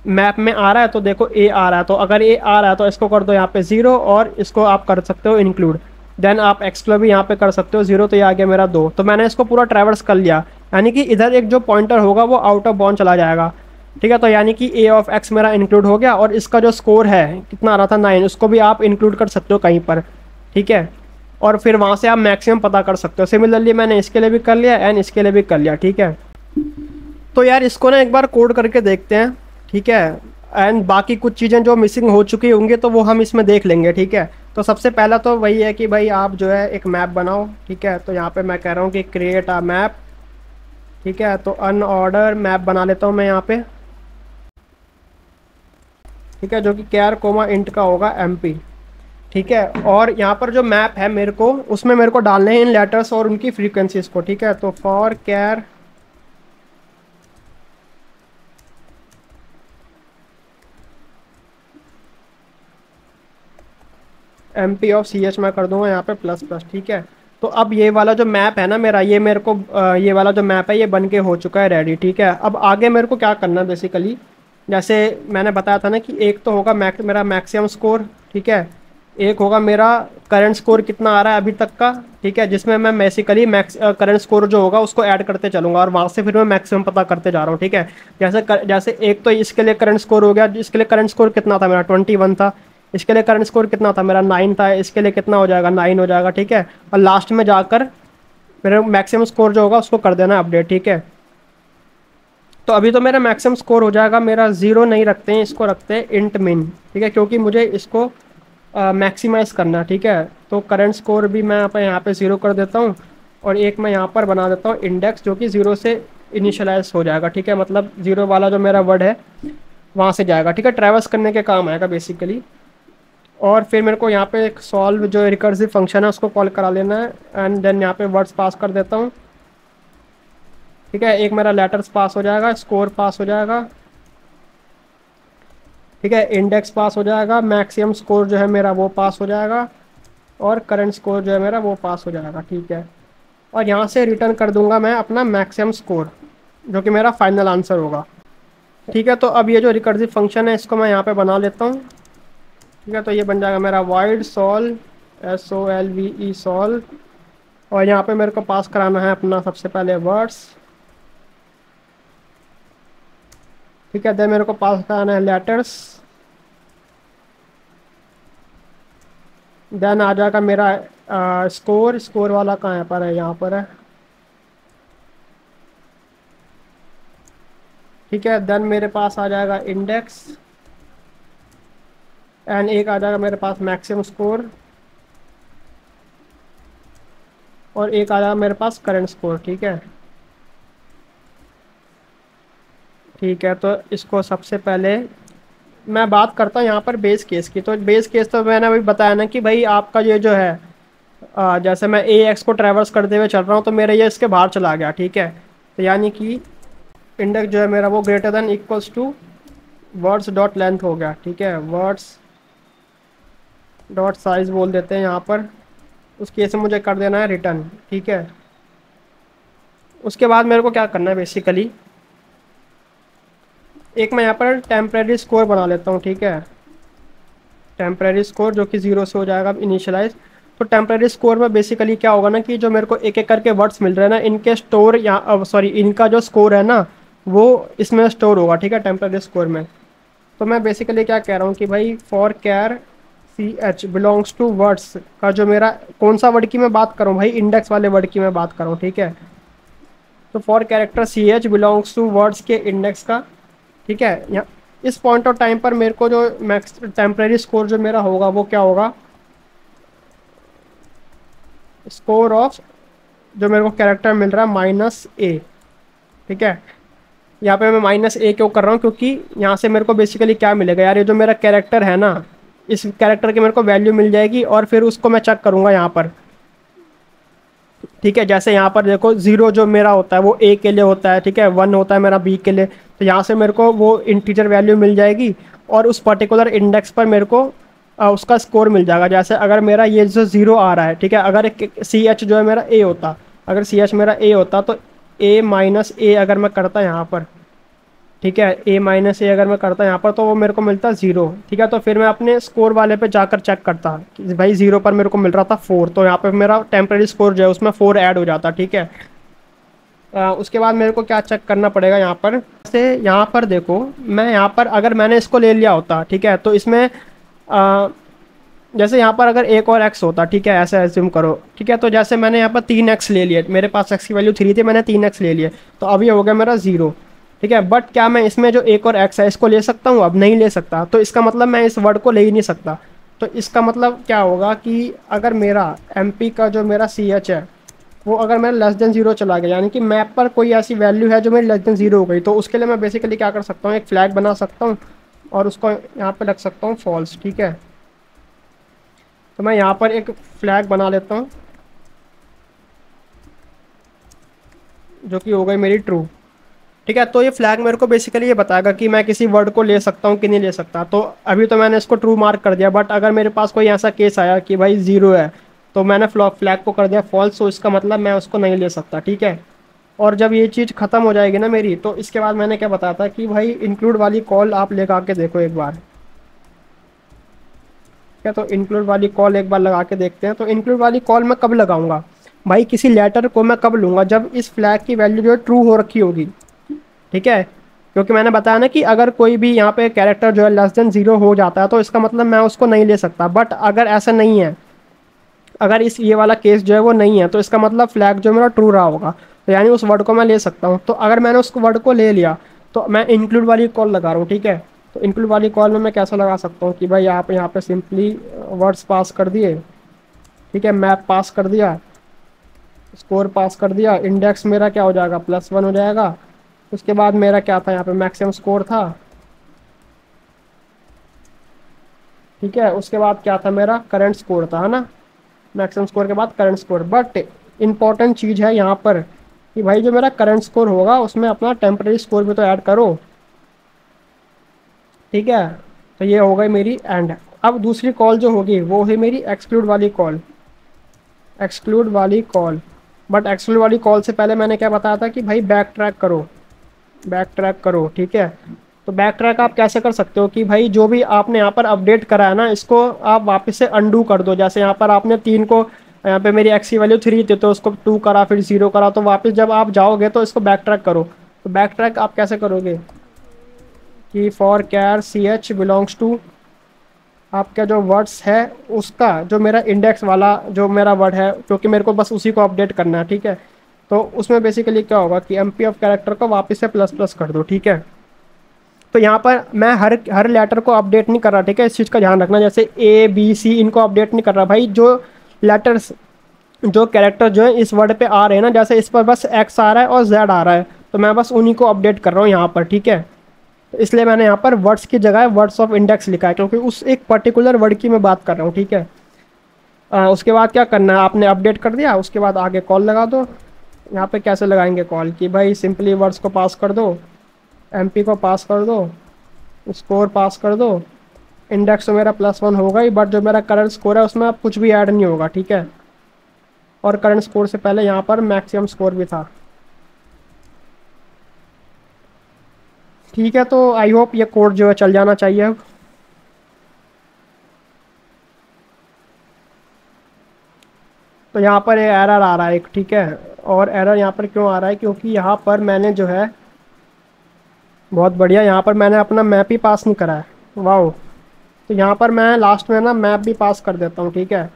मैप में आ रहा है। तो देखो A आ रहा है, तो अगर A आ रहा है तो इसको कर दो यहाँ पे 0, और इसको आप कर सकते हो इंक्लूड। देन आप एक्सक्लूड भी यहाँ पे कर सकते हो 0, तो ये आ गया मेरा 2। तो मैंने इसको पूरा ट्रैवर्स कर लिया, यानी कि इधर एक जो पॉइंटर होगा वो आउट ऑफ बाउंड चला जाएगा, ठीक है। तो यानी कि A ऑफ X मेरा इंक्लूड हो गया, और इसका जो स्कोर है कितना आ रहा था 9, उसको भी आप इंक्लूड कर सकते हो कहीं पर, ठीक है। और फिर वहाँ से आप मैक्सिमम पता कर सकते हो। सिमिलरली मैंने इसके लिए भी कर लिया एंड इसके लिए भी कर लिया, ठीक है। तो यार इसको ना एक बार कोड करके देखते हैं, ठीक है। एंड बाकी कुछ चीज़ें जो मिसिंग हो चुकी होंगी तो वो हम इसमें देख लेंगे, ठीक है। तो सबसे पहला तो वही है कि भाई आप जो है एक मैप बनाओ, ठीक है। तो यहाँ पे मैं कह रहा हूँ कि क्रिएट अ मैप, ठीक है। तो अनऑर्डर मैप बना लेता हूँ मैं यहाँ पे, ठीक है, जो कि कैर कोमा इंट का होगा MP, ठीक है। और यहाँ पर जो मैप है मेरे को उसमें मेरे को डालने हैं इन लेटर्स और उनकी फ्रीक्वेंसीज को, ठीक है। तो for char MP of CH मैं कर दूंगा यहाँ पे ++, ठीक है। तो अब ये वाला जो मैप है ना मेरा, ये मेरे को ये वाला जो मैप है ये बन के हो चुका है रेडी, ठीक है। अब आगे मेरे को क्या करना है बेसिकली, जैसे मैंने बताया था ना कि एक तो होगा मेरा मैक्सिमम स्कोर, ठीक है। एक होगा मेरा करंट स्कोर कितना आ रहा है अभी तक का, ठीक है, जिसमें मैं बेसिकली करंट स्कोर जो होगा उसको ऐड करते चलूंगा, और वहाँ से फिर मैं मैक्सिमम पता करते जा रहा हूँ, ठीक है। जैसे एक तो इसके लिए करंट स्कोर हो गया, इसके लिए करंट स्कोर कितना था मेरा 21 था, इसके लिए करंट स्कोर कितना था मेरा 9 था, इसके लिए कितना हो जाएगा 9 हो जाएगा, ठीक है। और लास्ट में जाकर मेरा मैक्सिमम स्कोर जो होगा उसको कर देना अपडेट, ठीक है। तो अभी तो मेरा मैक्सिमम स्कोर हो जाएगा, मेरा 0 नहीं रखते हैं, इसको रखते हैं इंट मिन, ठीक है, क्योंकि मुझे इसको मैक्सिमाइज़ करना, ठीक है। तो करंट स्कोर भी मैं यहाँ पे 0 कर देता हूँ, और एक मैं यहाँ पर बना देता हूँ इंडेक्स जो कि 0 से इनिशियलाइज हो जाएगा, ठीक है। मतलब 0 वाला जो मेरा वर्ड है वहाँ से जाएगा, ठीक है, ट्रैवर्स करने के काम आएगा बेसिकली। और फिर मेरे को यहाँ पे एक सॉल्व जो रिकर्सिव फंक्शन है उसको कॉल करा लेना है, एंड देन यहाँ पे वर्ड्स पास कर देता हूँ, ठीक है। एक मेरा लेटर्स पास हो जाएगा, स्कोर पास हो जाएगा, ठीक है, इंडेक्स पास हो जाएगा, मैक्सिमम स्कोर जो है मेरा वो पास हो जाएगा, और करंट स्कोर जो है मेरा वो पास हो जाएगा, ठीक है। और यहाँ से रिटर्न कर दूंगा मैं अपना मैक्सिमम स्कोर जो कि मेरा फाइनल आंसर होगा, ठीक है। तो अब ये जो रिकर्सिव फंक्शन है इसको मैं यहाँ पे बना लेता हूँ, ठीक है। तो ये बन जाएगा मेरा वाइड सॉल्व SOLVE सॉल्व, और यहाँ पे मेरे को पास कराना है अपना सबसे पहले वर्ड्स, ठीक है, देन मेरे को पास कराना है लेटर्स, देन आ जाएगा मेरा स्कोर। स्कोर वाला कहाँ पर है, यहाँ पर है। ठीक है, देन मेरे पास आ जाएगा इंडेक्स, एंड एक आ जाएगा मेरे पास मैक्सिमम स्कोर, और एक आ जाएगा मेरे पास करंट स्कोर। ठीक है, ठीक है, तो इसको सबसे पहले मैं बात करता हूँ यहाँ पर बेस केस की। तो बेस केस तो मैंने अभी बताया ना कि भाई आपका ये जो है जैसे मैं ए एक्स को ट्रैवर्स करते हुए चल रहा हूँ तो मेरा ये इसके बाहर चला गया। ठीक है, तो यानी कि इंडेक्स जो है मेरा वो greater than equals to words dot length हो गया। ठीक है, वर्ड्स डॉट साइज बोल देते हैं यहाँ पर। उस केस में मुझे कर देना है रिटर्न। ठीक है, उसके बाद मेरे को क्या करना है बेसिकली, एक मैं यहाँ पर टेम्परेरी स्कोर बना लेता हूँ। ठीक है, टेम्परेरी स्कोर जो कि 0 से हो जाएगा इनिशियलाइज। तो टेम्परेरी स्कोर में बेसिकली क्या होगा ना कि जो मेरे को एक एक करके वर्ड्स मिल रहे हैं ना, इनके स्टोर या सॉरी इनका जो स्कोर है ना वो इसमें स्टोर होगा। ठीक है, टेम्परेरी स्कोर में। तो मैं बेसिकली क्या कह रहा हूँ कि भाई for char C H belongs to words का जो मेरा कौन सा वर्ड की मैं बात करूँ भाई, इंडेक्स वाले वर्ड की मैं बात करूँ। ठीक है, तो for character C H belongs to words के इंडेक्स का। ठीक है, यहाँ इस पॉइंट ऑफ टाइम पर मेरे को जो मैक्स टेम्परेरी स्कोर जो मेरा होगा वो क्या होगा, स्कोर ऑफ जो मेरे को कैरेक्टर मिल रहा है -a। ठीक है, यहाँ पे मैं -a क्यों कर रहा हूँ, क्योंकि यहाँ से मेरे को बेसिकली क्या मिलेगा यार, ये जो मेरा कैरेक्टर है ना इस कैरेक्टर की मेरे को वैल्यू मिल जाएगी और फिर उसको मैं चेक करूँगा यहाँ पर। ठीक है, जैसे यहाँ पर देखो 0 जो मेरा होता है वो a के लिए होता है। ठीक है, 1 होता है मेरा b के लिए। तो यहाँ से मेरे को वो इंटीजर वैल्यू मिल जाएगी और उस पर्टिकुलर इंडेक्स पर मेरे को उसका स्कोर मिल जाएगा। जैसे अगर मेरा ये जो 0 आ रहा है, ठीक है, अगर सी एच जो है मेरा a होता, अगर सी एच मेरा a होता तो a अगर मैं करता यहाँ पर, ठीक है, a अगर मैं करता यहाँ पर तो वो मेरे को मिलता 0। ठीक है, तो फिर मैं अपने स्कोर वाले पे जाकर चेक करता कि भाई 0 पर मेरे को मिल रहा था 4, तो यहाँ पे मेरा टेम्परेरी स्कोर जो है उसमें 4 ऐड हो जाता। ठीक है, उसके बाद मेरे को क्या चेक करना पड़ेगा यहाँ पर, जैसे यहाँ पर देखो मैं यहाँ पर अगर मैंने इसको ले लिया होता, ठीक है, तो इसमें जैसे यहाँ पर अगर एक और x होता, ठीक है, ऐसे एज्यूम करो। ठीक है, तो जैसे मैंने यहाँ पर 3x ले लिया, मेरे पास x की वैल्यू 3 थी, मैंने 3x ले लिया, तो अब ये हो गया मेरा 0। ठीक है, बट क्या मैं इसमें जो एक और x है इसको ले सकता हूँ? अब नहीं ले सकता। तो इसका मतलब मैं इस वर्ड को ले ही नहीं सकता। तो इसका मतलब क्या होगा कि अगर मेरा MP का जो मेरा CH है वो अगर मेरा लेस देन 0 चला गया, यानी कि मैप पर कोई ऐसी वैल्यू है जो मेरी लेस देन 0 हो गई, तो उसके लिए मैं बेसिकली क्या कर सकता हूँ, एक फ्लैग बना सकता हूँ और उसको यहाँ पर रख सकता हूँ फॉल्स। ठीक है, तो मैं यहाँ पर एक फ्लैग बना लेता हूँ जो कि हो गई मेरी ट्रू। ठीक है, तो ये फ्लैग मेरे को बेसिकली ये बताएगा कि मैं किसी वर्ड को ले सकता हूँ कि नहीं ले सकता। तो अभी तो मैंने इसको ट्रू मार्क कर दिया, बट अगर मेरे पास कोई ऐसा केस आया कि भाई 0 है तो मैंने फ्लैग को कर दिया फॉल्स, तो इसका मतलब मैं उसको नहीं ले सकता। ठीक है, और जब ये चीज़ ख़त्म हो जाएगी ना मेरी, तो इसके बाद मैंने क्या बताया था कि भाई इंक्लूड वाली कॉल आप लगा के देखो एक बार। ठीक है, तो इंक्लूड वाली कॉल एक बार लगा के देखते हैं। तो इंक्लूड वाली कॉल मैं कब लगाऊंगा भाई, किसी लेटर को मैं कब लूँगा, जब इस फ्लैग की वैल्यू जो है ट्रू हो रखी होगी। ठीक है, क्योंकि मैंने बताया ना कि अगर कोई भी यहाँ पे कैरेक्टर जो है लेस देन 0 हो जाता है तो इसका मतलब मैं उसको नहीं ले सकता। बट अगर ऐसा नहीं है, अगर इस ये वाला केस जो है वो नहीं है, तो इसका मतलब फ्लैग जो मेरा ट्रू रहा होगा, तो यानी उस वर्ड को मैं ले सकता हूँ। तो अगर मैंने उस वर्ड को ले लिया तो मैं इंक्लूड वाली कॉल लगा रहा हूँ। ठीक है, तो इंक्लूड वाली कॉल में मैं कैसे लगा सकता हूँ कि भाई आप यहाँ पे सिंपली वर्ड्स पास कर दिए, ठीक है, मैप पास कर दिया, स्कोर पास कर दिया, इंडेक्स मेरा क्या हो जाएगा +1 हो जाएगा। उसके बाद मेरा क्या था, यहाँ पे मैक्सिमम स्कोर था। ठीक है, उसके बाद क्या था, मेरा करंट स्कोर था, है ना, मैक्सिमम स्कोर के बाद करंट स्कोर। बट इंपॉर्टेंट चीज़ है यहाँ पर कि भाई जो मेरा करंट स्कोर होगा उसमें अपना टेम्परेरी स्कोर भी तो ऐड करो। ठीक है, तो ये हो गई मेरी एंड। अब दूसरी कॉल जो होगी वो है मेरी एक्सक्लूड वाली कॉल, एक्सक्लूड वाली कॉल। बट एक्सक्लूड वाली कॉल से पहले मैंने क्या बताया था कि भाई बैक ट्रैक करो, बैक ट्रैक करो। ठीक है, तो बैक ट्रैक आप कैसे कर सकते हो कि भाई जो भी आपने यहाँ पर अपडेट करा है ना इसको आप वापस से अंडू कर दो। जैसे यहाँ पर आपने 3 को, यहाँ पे मेरी एक्स की वैल्यू 3 थी तो उसको 2 करा, फिर 0 करा, तो वापस जब आप जाओगे तो इसको बैक ट्रैक करो। तो बैक ट्रैक आप कैसे करोगे, कि for char C H belongs to आपका जो वर्ड्स है उसका जो मेरा इंडेक्स वाला जो मेरा वर्ड है, क्योंकि मेरे को बस उसी को अपडेट करना है, ठीक है। तो उसमें बेसिकली क्या होगा कि एम पी ऑफ कैरेक्टर को वापस से प्लस प्लस कर दो, ठीक है। तो यहाँ पर मैं हर हर लेटर को अपडेट नहीं कर रहा, ठीक है, इस चीज़ का ध्यान रखना। जैसे ए बी सी इनको अपडेट नहीं कर रहा भाई, जो लेटर्स जो कैरेक्टर जो है इस वर्ड पे आ रहे हैं ना, जैसे इस पर बस एक्स आ रहा है और जेड आ रहा है, तो मैं बस उन्हीं को अपडेट कर रहा हूँ यहाँ पर, ठीक है। तो इसलिए मैंने यहाँ पर वर्ड्स की जगह वर्ड्स ऑफ इंडेक्स लिखा है, क्योंकि उस एक पर्टिकुलर वर्ड की मैं बात कर रहा हूँ, ठीक है। उसके बाद क्या करना है, आपने अपडेट कर दिया, उसके बाद आगे कॉल लगा दो। यहाँ पे कैसे लगाएंगे कॉल कि भाई सिंपली वर्ड्स को पास कर दो, एमपी को पास कर दो, स्कोर पास कर दो। इंडेक्स तो मेरा +1 होगा ही, बट जो मेरा करंट स्कोर है उसमें अब कुछ भी ऐड नहीं होगा, ठीक है। और करंट स्कोर से पहले यहाँ पर मैक्सिमम स्कोर भी था, ठीक है। तो आई होप ये कोड जो है चल जाना चाहिए अब। तो यहाँ पर ये एरर आ रहा है एक, ठीक है। और एरर यहाँ पर क्यों आ रहा है, क्योंकि यहाँ पर मैंने जो है बहुत बढ़िया, यहाँ पर मैंने अपना मैप ही पास नहीं करा है। वाह। तो यहाँ पर मैं लास्ट में ना मैप भी पास कर देता हूँ, ठीक है।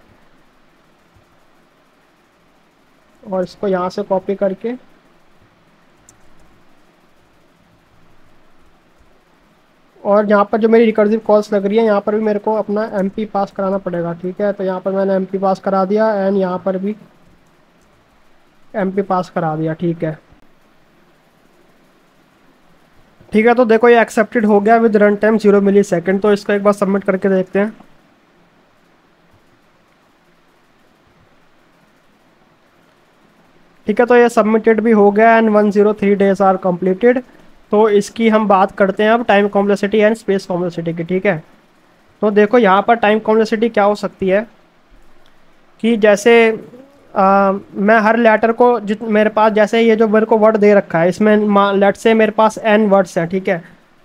और इसको यहाँ से कॉपी करके और यहाँ पर जो मेरी रिकर्सिव कॉल्स लग रही है यहाँ पर भी मेरे को अपना एमपी पास कराना पड़ेगा, ठीक है। तो यहाँ पर मैंने एमपी पास करा दिया एंड यहाँ पर भी एमपी पास करा दिया, ठीक है। ठीक है, तो देखो ये एक्सेप्टेड हो गया with run time 0 millisecond. तो इसको एक बार सबमिट करके देखते हैं। ठीक है, तो ये सबमिटेड भी हो गया एंड 103 डेज आर कंप्लीटेड। तो इसकी हम बात करते हैं अब time complexity and space complexity की, ठीक है। तो देखो यहाँ पर टाइम कॉम्प्लेक्सिटी क्या हो सकती है कि जैसे मैं हर लेटर को जित मेरे पास, जैसे ये जो मेरे को वर्ड दे रखा है इसमें लेट से मेरे पास n वर्ड्स हैं, ठीक है।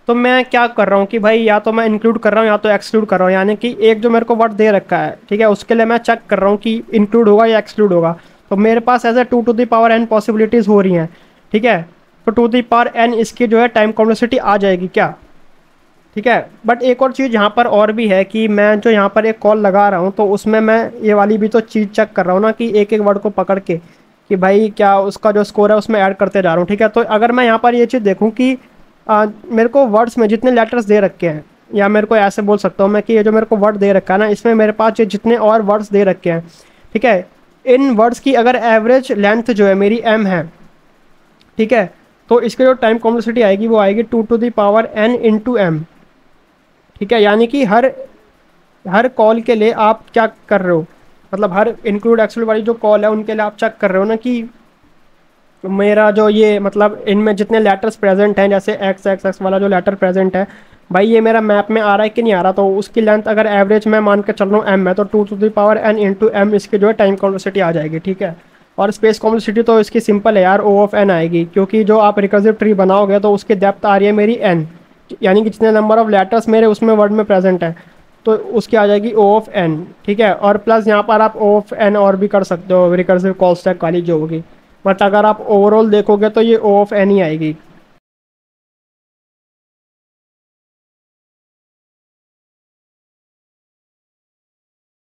तो मैं क्या कर रहा हूँ कि भाई या तो मैं इंक्लूड कर रहा हूँ या तो एक्सक्लूड कर रहा हूँ, यानी कि एक जो मेरे को वर्ड दे रखा है, ठीक है, उसके लिए मैं चेक कर रहा हूँ कि इंक्लूड होगा या एक्सक्लूड होगा। तो मेरे पास ऐसे 2 to the power n possibilities हो रही हैं, ठीक है। तो 2 to the power n इसकी जो है टाइम कॉम्प्लेक्सिटी आ जाएगी क्या, ठीक है। बट एक और चीज़ यहाँ पर और भी है कि मैं जो यहाँ पर एक कॉल लगा रहा हूँ तो उसमें मैं ये वाली भी तो चीज़ चेक कर रहा हूँ ना कि एक एक वर्ड को पकड़ के कि भाई क्या उसका जो स्कोर है उसमें ऐड करते जा रहा हूँ, ठीक है। तो अगर मैं यहाँ पर ये चीज़ देखूँ कि मेरे को वर्ड्स में जितने लेटर्स दे रखे हैं, या मेरे को ऐसे बोल सकता हूँ मैं कि ये जो मेरे को वर्ड दे रखा है ना, इसमें मेरे पास ये जितने और वर्ड्स दे रखे हैं, ठीक है, इन वर्ड्स की अगर एवरेज लेंथ जो है मेरी m है, ठीक है, तो इसकी जो टाइम कॉम्प्लेक्सिटी आएगी वो आएगी 2 to the power n into m, ठीक है। यानी कि हर हर कॉल के लिए आप क्या कर रहे हो, मतलब हर इंक्लूड एक्सक्लूड वाली जो कॉल है उनके लिए आप चेक कर रहे हो ना कि मेरा जो ये मतलब इनमें जितने लेटर्स प्रेजेंट हैं, जैसे एक्स एक्स एक्स वाला जो लेटर प्रेजेंट है भाई, ये मेरा मैप में आ रहा है कि नहीं आ रहा। तो उसकी लेंथ अगर एवरेज मैं मान के चल रहा हूँ m है, तो 2 to the power n into m इसकी जो है टाइम कॉम्प्लेक्सिटी आ जाएगी, ठीक है। और स्पेस कॉम्प्लेक्सिटी तो इसकी सिंपल है यार, O ऑफ n आएगी, क्योंकि जो आप रिकर्सिव ट्री बनाओगे तो उसकी डेप्थ आ रही है मेरी n, यानी कि जितने नंबर ऑफ लेटर्स मेरे उसमें वर्ड में प्रेजेंट है तो उसकी आ जाएगी O ऑफ n, ठीक है। और प्लस यहाँ पर आप O ऑफ n और भी कर सकते हो रिकर्सिव कॉल स्टैक वाली जो होगी, बट अगर आप ओवरऑल देखोगे तो ये O ऑफ n ही आएगी।